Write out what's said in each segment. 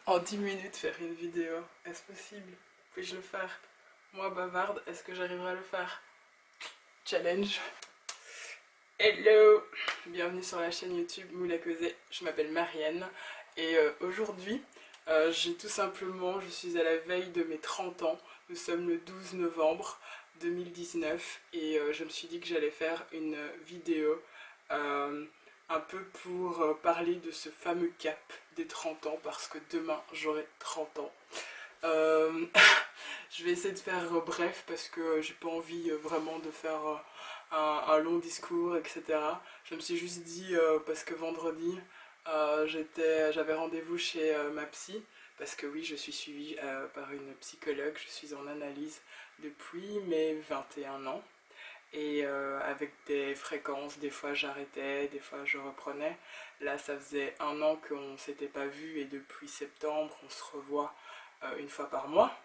En 10 minutes faire une vidéo, est-ce possible? Puis-je le faire? Moi bavarde, est-ce que j'arriverai à le faire? Challenge. Hello! Bienvenue sur la chaîne YouTube Moula Causé, je m'appelle Marianne et aujourd'hui je suis à la veille de mes 30 ans, nous sommes le 12 novembre 2019 et je me suis dit que j'allais faire une vidéo euh, un peu pour parler de ce fameux cap des 30 ans parce que demain j'aurai 30 ans. Euh, je vais essayer de faire bref parce que j'ai pas envie vraiment de faire un long discours, etc. Je me suis juste dit, parce que vendredi, j'avais rendez-vous chez ma psy, parce que oui, je suis suivie par une psychologue, je suis en analyse depuis mes 21 ans. Et avec des fréquences, des fois j'arrêtais, des fois je reprenais. Là, ça faisait un an qu'on ne s'était pas vu et depuis septembre, on se revoit une fois par mois.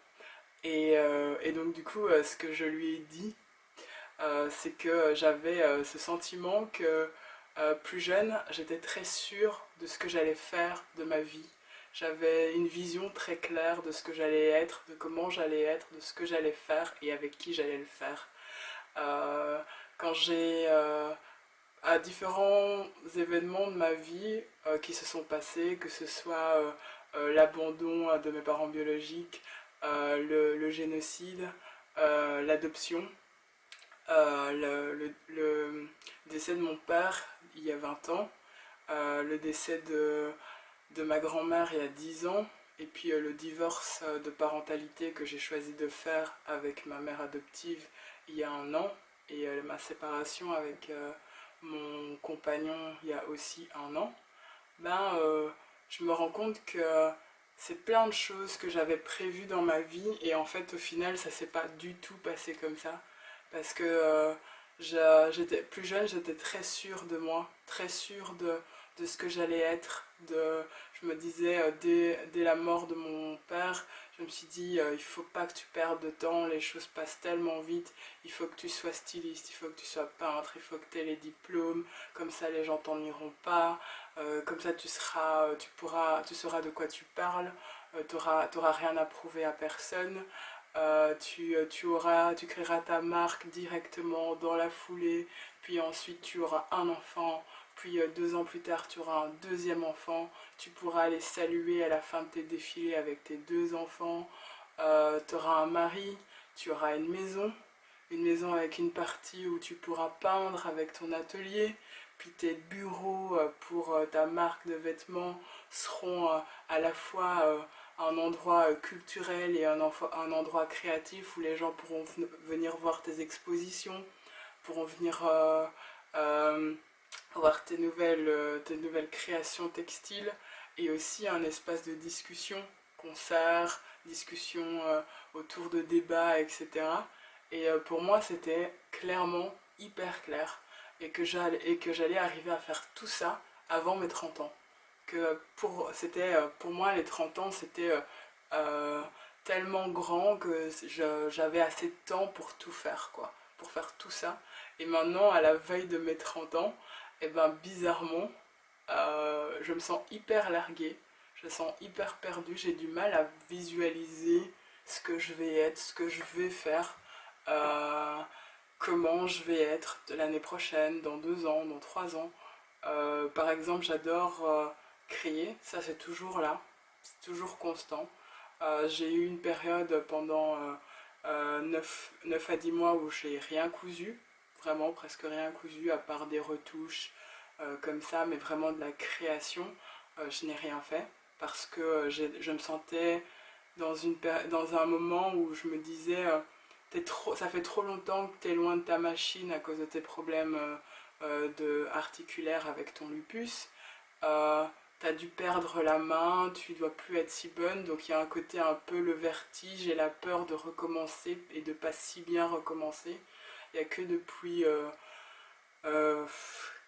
Et donc du coup, ce que je lui ai dit, c'est que j'avais ce sentiment que plus jeune, j'étais très sûre de ce que j'allais faire de ma vie. J'avais une vision très claire de ce que j'allais être, de comment j'allais être, de ce que j'allais faire et avec qui j'allais le faire. Euh, Quand j'ai à différents événements de ma vie qui se sont passés, que ce soit l'abandon de mes parents biologiques, le génocide, l'adoption, le décès de mon père il y a 20 ans, le décès de ma grand-mère il y a 10 ans, et puis le divorce de parentalité que j'ai choisi de faire avec ma mère adoptive il y a un an, et ma séparation avec mon compagnon il y a aussi un an, ben, je me rends compte que c'est plein de choses que j'avais prévues dans ma vie et en fait au final ça s'est pas du tout passé comme ça parce que j'étais plus jeune, j'étais très sûre de moi, très sûre de ce que j'allais être. Je me disais dès la mort de mon père, je me suis dit il faut pas que tu perdes de temps, les choses passent tellement vite, il faut que tu sois styliste, il faut que tu sois peintre, il faut que tu aies les diplômes, comme ça les gens t'ennuieront pas, comme ça tu sauras de quoi tu parles, t'auras rien à prouver à personne. Tu créeras ta marque directement dans la foulée, puis ensuite tu auras un enfant, puis 2 ans plus tard tu auras un deuxième enfant, tu pourras aller saluer à la fin de tes défilés avec tes 2 enfants, tu auras un mari, tu auras une maison avec une partie où tu pourras peindre avec ton atelier, puis tes bureaux pour ta marque de vêtements seront à la fois un endroit culturel et un endroit créatif où les gens pourront venir voir tes expositions, pourront venir euh, voir tes nouvelles créations textiles et aussi un espace de discussion, concerts, discussions autour de débats, etc. Et pour moi, c'était clairement hyper clair et que j'allais arriver à faire tout ça avant mes 30 ans. Pour moi, les 30 ans, c'était euh, tellement grand que j'avais assez de temps pour tout faire, quoi, pour faire tout ça. Et maintenant, à la veille de mes 30 ans, et ben bizarrement, je me sens hyper larguée, je me sens hyper perdue, j'ai du mal à visualiser ce que je vais être, ce que je vais faire, euh, comment je vais être de l'année prochaine, dans 2 ans, dans 3 ans. Par exemple, j'adore créer, ça c'est toujours là, c'est toujours constant. J'ai eu une période pendant 9 à 10 mois où j'ai rien cousu, vraiment presque rien cousu, à part des retouches comme ça, mais vraiment de la création, je n'ai rien fait parce que je me sentais dans un moment où je me disais ça fait trop longtemps que tu es loin de ta machine à cause de tes problèmes articulaires avec ton lupus. T'as dû perdre la main, tu dois plus être si bonne, donc il y a un côté un peu le vertige et la peur de recommencer et de pas si bien recommencer. Il n'y a que depuis euh,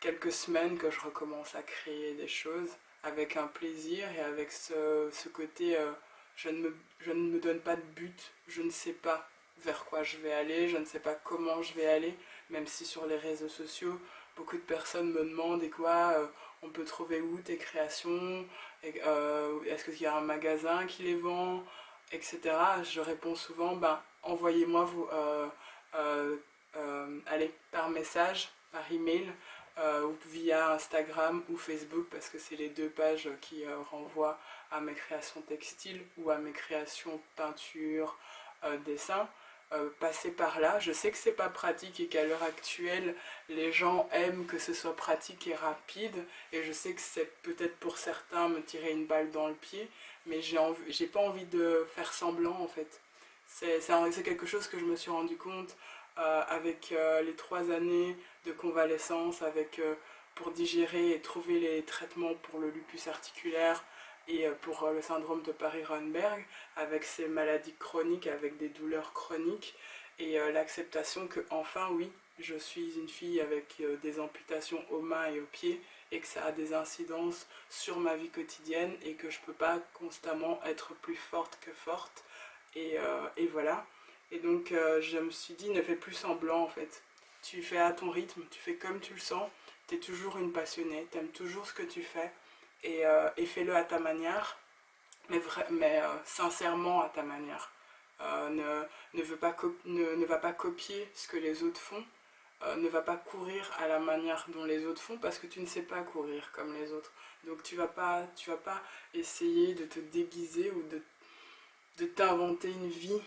quelques semaines que je recommence à créer des choses avec un plaisir et avec ce côté je ne me donne pas de but, je ne sais pas vers quoi je vais aller, je ne sais pas comment je vais aller, même si sur les réseaux sociaux, beaucoup de personnes me demandent et quoi, on peut trouver où tes créations, Est-ce qu'il y a un magasin qui les vend, etc. Je réponds souvent, ben, envoyez-moi allez, par message, par email, ou via Instagram ou Facebook, parce que c'est les deux pages qui renvoient à mes créations textiles ou à mes créations peinture, dessin. Passer par là. Je sais que c'est pas pratique et qu'à l'heure actuelle, les gens aiment que ce soit pratique et rapide. Et je sais que c'est peut-être pour certains me tirer une balle dans le pied, mais j'ai pas envie de faire semblant en fait. C'est quelque chose que je me suis rendu compte avec les 3 années de convalescence, pour digérer et trouver les traitements pour le lupus articulaire et pour le syndrome de Paris-Runberg, avec ces maladies chroniques, avec des douleurs chroniques, et l'acceptation que enfin oui, je suis une fille avec des amputations aux mains et aux pieds, et que ça a des incidences sur ma vie quotidienne, et que je peux pas constamment être plus forte que forte, et voilà. Et donc je me suis dit, ne fais plus semblant en fait. Tu fais à ton rythme, tu fais comme tu le sens, tu es toujours une passionnée, tu aimes toujours ce que tu fais, et fais-le à ta manière, mais sincèrement à ta manière. Ne va pas copier ce que les autres font, ne va pas courir à la manière dont les autres font, parce que tu ne sais pas courir comme les autres. Donc tu vas pas essayer de te déguiser ou de t'inventer une vie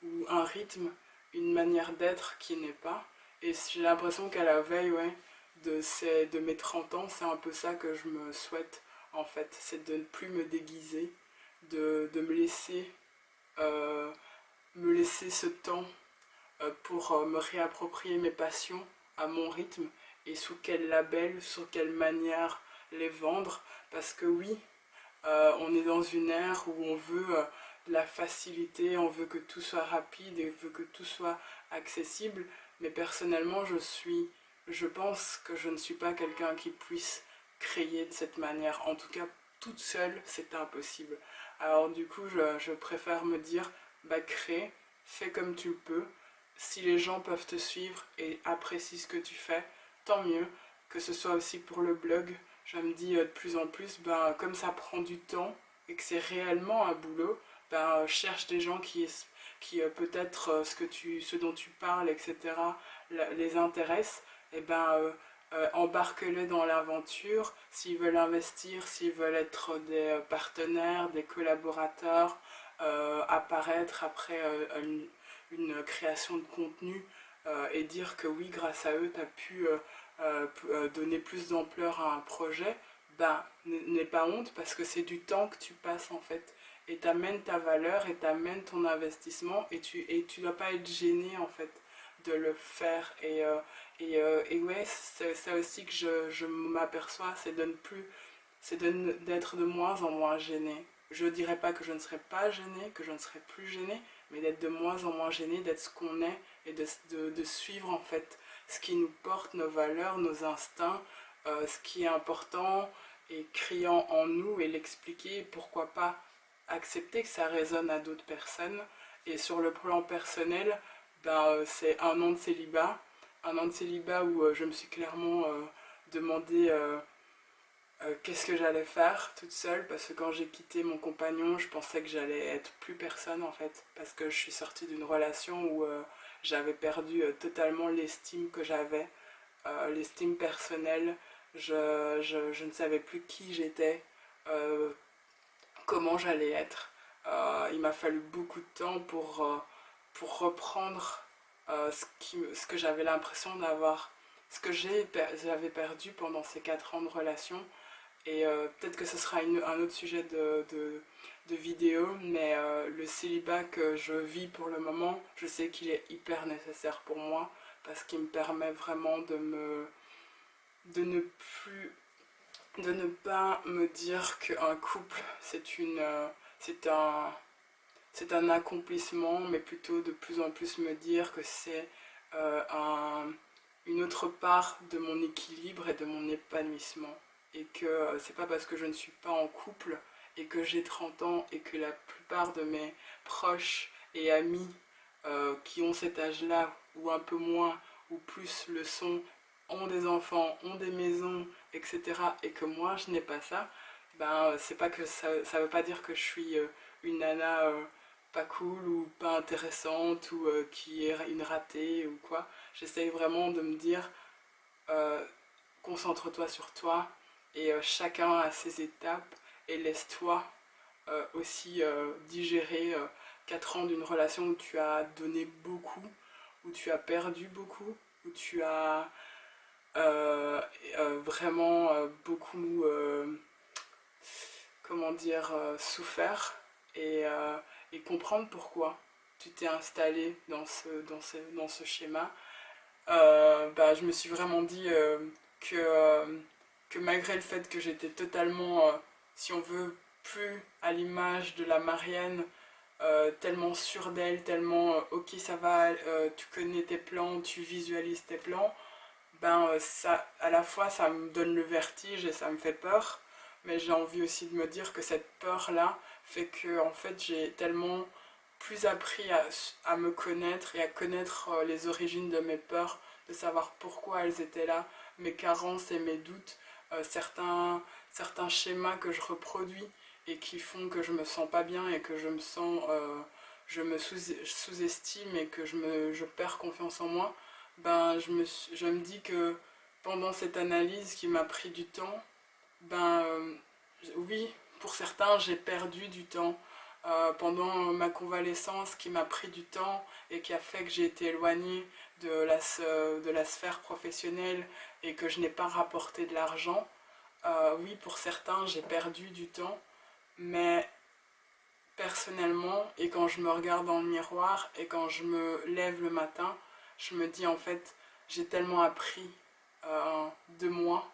ou un rythme, une manière d'être qui n'est pas. Et j'ai l'impression qu'à la veille, ouais, de mes 30 ans, c'est un peu ça que je me souhaite en fait. C'est de ne plus me déguiser, de me laisser ce temps pour me réapproprier mes passions à mon rythme, et sous quel label, sous quelle manière les vendre. Parce que oui, on est dans une ère où on veut de la facilité, on veut que tout soit rapide et on veut que tout soit accessible, mais personnellement je pense que je ne suis pas quelqu'un qui puisse créer de cette manière. En tout cas, toute seule, c'est impossible. Alors du coup, je préfère me dire, bah crée, fais comme tu le peux. Si les gens peuvent te suivre et apprécient ce que tu fais, tant mieux. Que ce soit aussi pour le blog, je me dis de plus en plus, ben, comme ça prend du temps et que c'est réellement un boulot, ben, cherche des gens qui peut-être ce dont tu parles, etc., les intéressent, et ben, embarque-les dans l'aventure. S'ils veulent investir, s'ils veulent être des partenaires, des collaborateurs, apparaître après une création de contenu, et dire que oui, grâce à eux, tu as pu donner plus d'ampleur à un projet, ben, n'aie pas honte, parce que c'est du temps que tu passes en fait. Et t'amènes ta valeur et t'amènes ton investissement, et tu dois pas être gêné en fait de le faire. Et ouais, c'est ça aussi que je m'aperçois, d'être de moins en moins gêné. Je dirais pas que je ne serais pas gênée, que je ne serais plus gênée, mais d'être de moins en moins gêné, d'être ce qu'on est, et de suivre en fait ce qui nous porte, nos valeurs, nos instincts, ce qui est important et criant en nous, et l'expliquer, pourquoi pas accepter que ça résonne à d'autres personnes. Et sur le plan personnel, ben, c'est un an de célibat où je me suis clairement demandé qu'est-ce que j'allais faire toute seule, parce que quand j'ai quitté mon compagnon, je pensais que j'allais être plus personne en fait, parce que je suis sortie d'une relation où j'avais perdu totalement l'estime que j'avais, l'estime personnelle. Je ne savais plus qui j'étais, comment j'allais être. Il m'a fallu beaucoup de temps pour reprendre ce que j'avais l'impression d'avoir, ce que j'avais perdu pendant ces 4 ans de relation. Et peut-être que ce sera un autre sujet de vidéo, mais le célibat que je vis pour le moment, je sais qu'il est hyper nécessaire pour moi, parce qu'il me permet vraiment de ne plus, de ne pas me dire qu'un couple c'est un accomplissement, mais plutôt de plus en plus me dire que c'est euh, un, une autre part de mon équilibre et de mon épanouissement. Et que c'est pas parce que je ne suis pas en couple et que j'ai 30 ans et que la plupart de mes proches et amis qui ont cet âge-là, ou un peu moins, ou plus le sont, ont des enfants, ont des maisons, etc., et que moi je n'ai pas ça, ben c'est pas que ça veut pas dire que je suis une nana pas cool ou pas intéressante ou qui est une ratée ou quoi. J'essaye vraiment de me dire euh, concentre-toi sur toi et chacun a ses étapes et laisse-toi aussi digérer 4 ans d'une relation où tu as donné beaucoup, où tu as perdu beaucoup, où tu as vraiment beaucoup, comment dire, souffert et comprendre pourquoi tu t'es installé dans ce schéma. Bah, je me suis vraiment dit que, que malgré le fait que j'étais totalement, si on veut, plus à l'image de la Marianne, tellement sûre d'elle, tellement ok ça va, tu connais tes plans, tu visualises tes plans, ben ça, à la fois ça me donne le vertige et ça me fait peur, mais j'ai envie aussi de me dire que cette peur-là fait que en fait j'ai tellement plus appris à me connaître et à connaître les origines de mes peurs, de savoir pourquoi elles étaient là, mes carences et mes doutes, certains schémas que je reproduis et qui font que je me sens pas bien et que je me sens, je me sous-estime et que je perds confiance en moi, ben je me dis que pendant cette analyse qui m'a pris du temps, ben oui, pour certains j'ai perdu du temps. Pendant ma convalescence qui m'a pris du temps et qui a fait que j'ai été éloignée de la sphère professionnelle et que je n'ai pas rapporté de l'argent, oui, pour certains j'ai perdu du temps, mais personnellement, et quand je me regarde dans le miroir et quand je me lève le matin, je me dis en fait, j'ai tellement appris de moi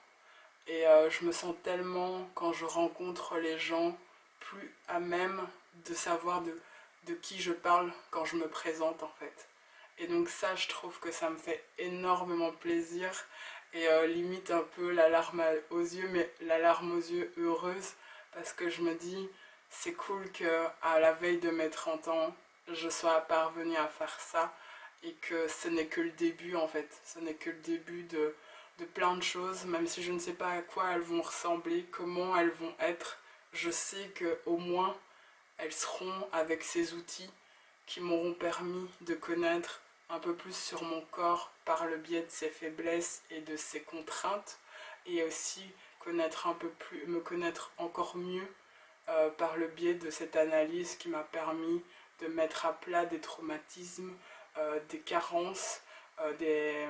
et je me sens tellement, quand je rencontre les gens, plus à même de savoir de qui je parle quand je me présente en fait. Et donc ça, je trouve que ça me fait énormément plaisir et limite un peu la larme aux yeux, mais la larme aux yeux heureuse, parce que je me dis, c'est cool que à la veille de mes 30 ans, je sois parvenue à faire ça et que ce n'est que le début en fait, ce n'est que le début de plein de choses, même si je ne sais pas à quoi elles vont ressembler, comment elles vont être, je sais que au moins elles seront avec ces outils qui m'auront permis de connaître un peu plus sur mon corps par le biais de ses faiblesses et de ses contraintes, et aussi connaître un peu plus, me connaître encore mieux par le biais de cette analyse qui m'a permis de mettre à plat des traumatismes, des carences, des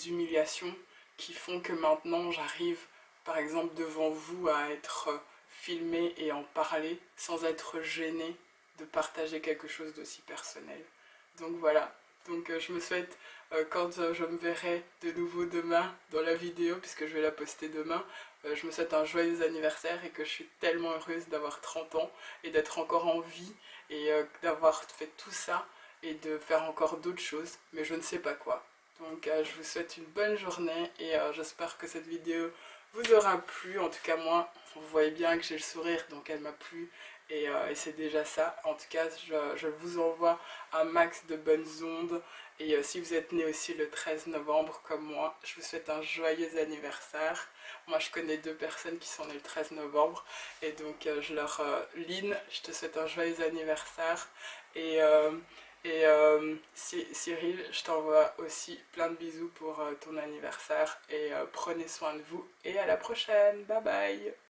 humiliations qui font que maintenant j'arrive par exemple devant vous à être filmée et en parler sans être gênée de partager quelque chose d'aussi personnel. Donc voilà, donc je me souhaite quand je me verrai de nouveau demain dans la vidéo, puisque je vais la poster demain, je me souhaite un joyeux anniversaire et que je suis tellement heureuse d'avoir 30 ans et d'être encore en vie et d'avoir fait tout ça et de faire encore d'autres choses, mais je ne sais pas quoi. Donc je vous souhaite une bonne journée et j'espère que cette vidéo vous aura plu. En tout cas moi, vous voyez bien que j'ai le sourire, donc elle m'a plu et c'est déjà ça. En tout cas, je vous envoie un max de bonnes ondes et si vous êtes né aussi le 13 novembre comme moi, je vous souhaite un joyeux anniversaire. Moi je connais 2 personnes qui sont nées le 13 novembre et donc je leur... Lynn, je te souhaite un joyeux anniversaire et... Cyril, je t'envoie aussi plein de bisous pour ton anniversaire et prenez soin de vous et à la prochaine, bye bye.